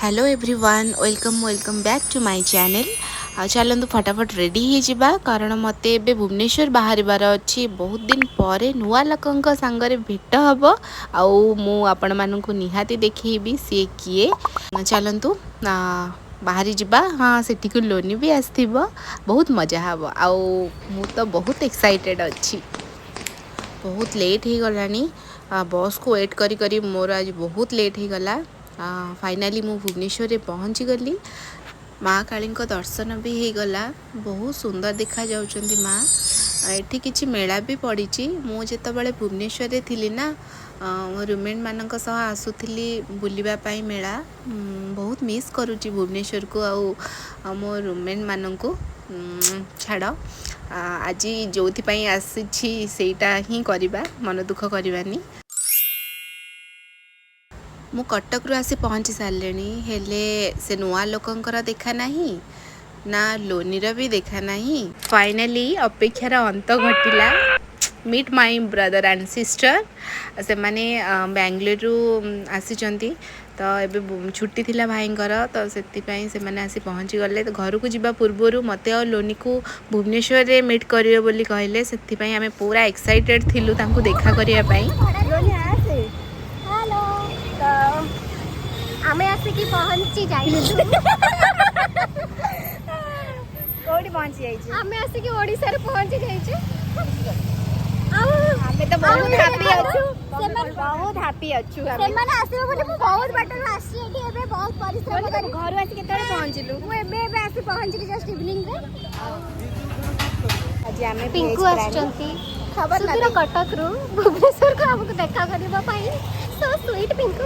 Hello everyone welcome welcome back to my channel. चलतु फटाफट ready हो कारण मत ए भुवनेश्वर बाहर अच्छी बहुत दिन पर नुआ लोकों सांगरे भेट हम आपण मानू निहाती देखी सी किए चलतु बाहरी जावा। हाँ सेठी को लोनी भी आसथि बहुत मजा हम आउ तो बहुत एक्साइटेड अच्छी। बहुत लेट हो गलानी बस को वेट करी करी मोर आज बहुत लेट हो गला। फाइनाली मु भुवनेश्वर पहुँची गली। माँ काली दर्शन भी हो गला। बहुत सुंदर देखा जाउछंती माँ। एठी किछि मेला भी पड़ी। मु जेतबेले भुवनेश्वर थी ना मो रूममेट मानक सह आसुथली बुलिबा पाई मेला। बहुत मिस करुच्ची भुवनेश्वर को आ मो रूममेट मानक छाड़ आज जो आसी सेटा ही करवा मन दुख करवानी। मु कटक रु आसी पहुँची सारे हेले से नुआ लोकंकर देखा नहीं ना लोनीर भी देखा नहीं। फाइनाली अपेक्षार अंत घटिला। Meet my brother and sister से माने बेंगलुरु आसी तो ये छुट्टी थिला भाईंकर तो से माने आसी पहुँची गले। तो घर को जीवा पूर्वर मते और लोनी को भुवनेश्वर रे मीट करियो बोली कहले से आमे पूरा एक्साइटेड थिलु तांको देखा करिया पाई। आमे आसिकी पहुंची जाइछु कोडी पहुंची जाइछु। आमे आसिकी ओडिसा रे पहुंची जाइछु। आमे तो बहुत हैप्पी अछु। सेमन बहुत हैप्पी अछु। सेमन आसीबो बोली मु बहुत बाटर आसी एठी एबे बहुत परिश्रम कर घर आसी केतरे पहुंचलु। मु एबे आसी पहुंचली जस्ट इवनिंग रे। आज आमे पिंकू आछंती खबर ना सुदूर कटक रु भुवनेश्वर को हमको देखा करबा पाई। So sweet Pinku.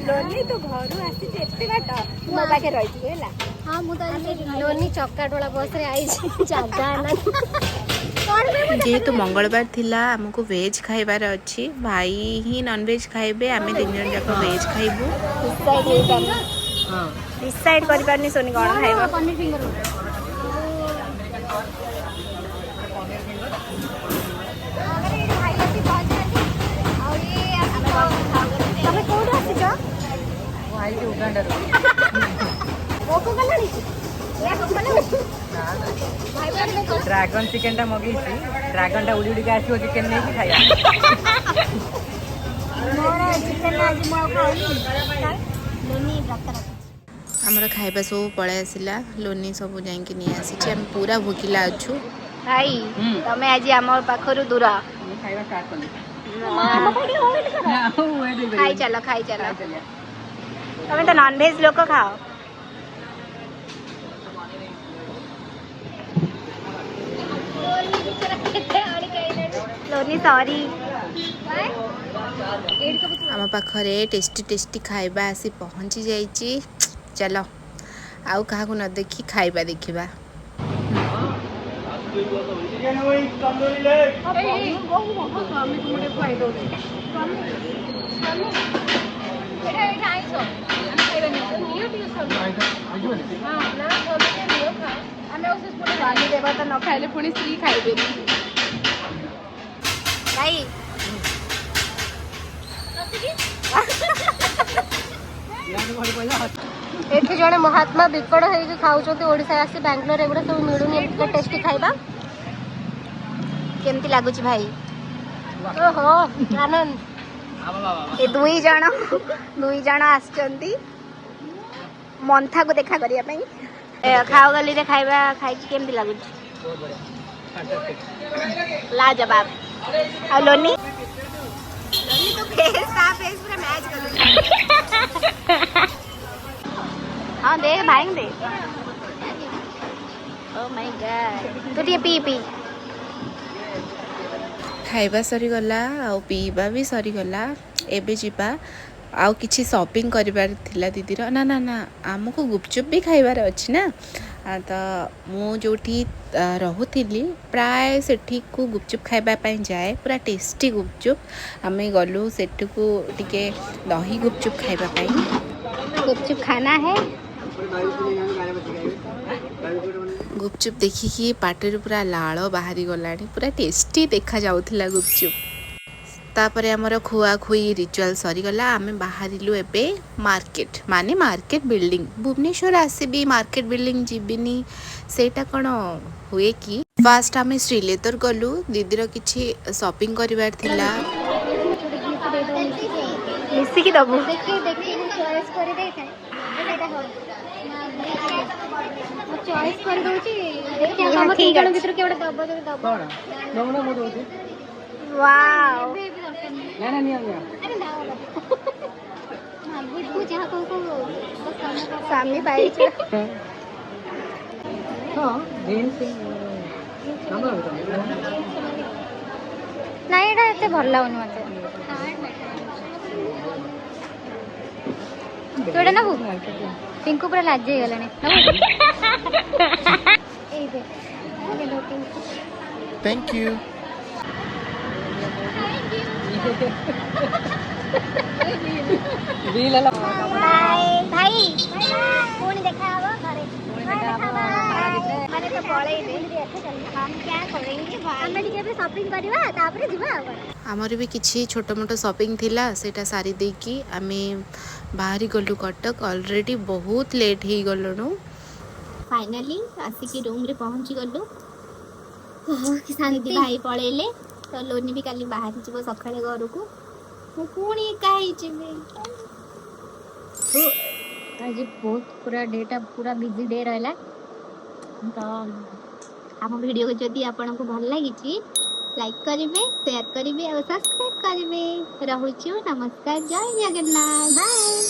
लोनी तो घर आसी एते बाट मो पाखे रहि छु हैला। हां मु तो लोनी चक्काडोला बस रे आई छी जागा ना कोन जेहेतु मंगलवार थिला हमको वेज खाइबार अच्छी। भाई ही नॉन वेज खाइबे आमे तीन जन जाक वेज खाइबू। डिसाइड करि पारनी सोनी कोन खाइबो। पनीर फिंगर ड्रैगन चिकन टा मगई ड्रैगन टा उड़ी उड़ी के आसो चिकन नहीं कि खाया हमर खाइबा सब पळे आसिला। लोनी सब जाइके नहीं आसी हम पूरा भूखिला अच्छू। भाई तमे आज हमर पाखरु दूर खाइबा स्टार्ट करनी खाई चलो तमे तो नॉन वेज लोक खाओ। लोनी सॉरी आम पाखरे टेस्टी टेस्टी खाइबा आसी पहुँची जाइए। चलो आउ कहा न देखी खाइबा देखिबा। देवा न खाइले पुणी स्त्री खाइबे भाई एठी जणे महात्मा बिकड़ होई खाउछोती ओडिसा आसी बेंगलोर एगुडा सब मिलुनी एटा टेस्टी खाइबा केमती लागुची भाई। ओहो आनंद ए दुई जण आछंती मंथा को देखा करिया पई। खाओ गली रे खाइबा खाइ केमती लागुची लाजवाब। आ लोनी तो फेस पूरा मैच कर। हाँ दे भाई दे। ओ माय गॉड तो पी पी खाइबा सरीगला आउ पीवा भी सरीगला। एबे जीवा आउ किछि शॉपिंग करिबार थिला दीदीर ना ना ना आमको गुपचुप भी खाइबार अछि ना। तो मु जोठी रहुथिली प्राय सेठी को गुपचुप खाइबा पाई जाए पूरा टेस्टी गुपचुप। आमे गलु सेठी को टिके दही गुपचुप खाइबा पाई। गुपचुप खाना है। गुपचुप देखिकी पाटिर पूरा लाल बाहरी गलानी। पूरा टेस्टी देखा जाउथिला गुपचुप। तापर आमर खुआखुई रिचुआल सरीगला आम बाहरिलु एबे मार्केट माने मार्केट बिल्डिंग भुवनेश्वर आसबि मार्केट बिल्डिंग जीविनी सेटा कौन हुए कि फास्ट आम श्रीलेदर गलु दीदीर किछि शॉपिंग करिवार थिला मिसिकी दबु देखी देखी चॉइस कर दे थे सेटा हो मैं चॉइस कर दोची देखि हम तीन जण भीतर केवडा दबो जदी दबो कौन नमुना मो दउची वाओ ना ना नहीं आ अरे ना हां बुझ जहां को बस सामने का सामी पाई छ हां जींस नमुना नहीं एटा एते भल लागुनी मते तो एटा ना पिंकू पूरा लाज जाई गलानी ए दे आगे दो तीन Thank you. बिल ला बाय भाई पुणी देखा हबो घरे माने तो पळै दे हम क्या करेंगे भाई हम टिके पे शॉपिंग करबा तापरे जिबा आमर भी किछि छोटो मोटो शॉपिंग थिला सेटा सारी देकी आमे बाहरी गलु कटक ऑलरेडी बहुत लेट ही गलनु फाइनली आसिकी रूम रे पहुंची गलु कि शांति भाई पळेले तो लोनी भी काली बाहर जीवो सखाळे घर को मु पुणी काई जिबे तो आज बहुत पूरा डेटा पूरा बिजी डे रहला तो हम वीडियो को जदी आपन को भल लागी छी लाइक करिवे शेयर करिवे और सब्सक्राइब करिवे रहूछु नमस्कार जय जगन्नाथ बाय।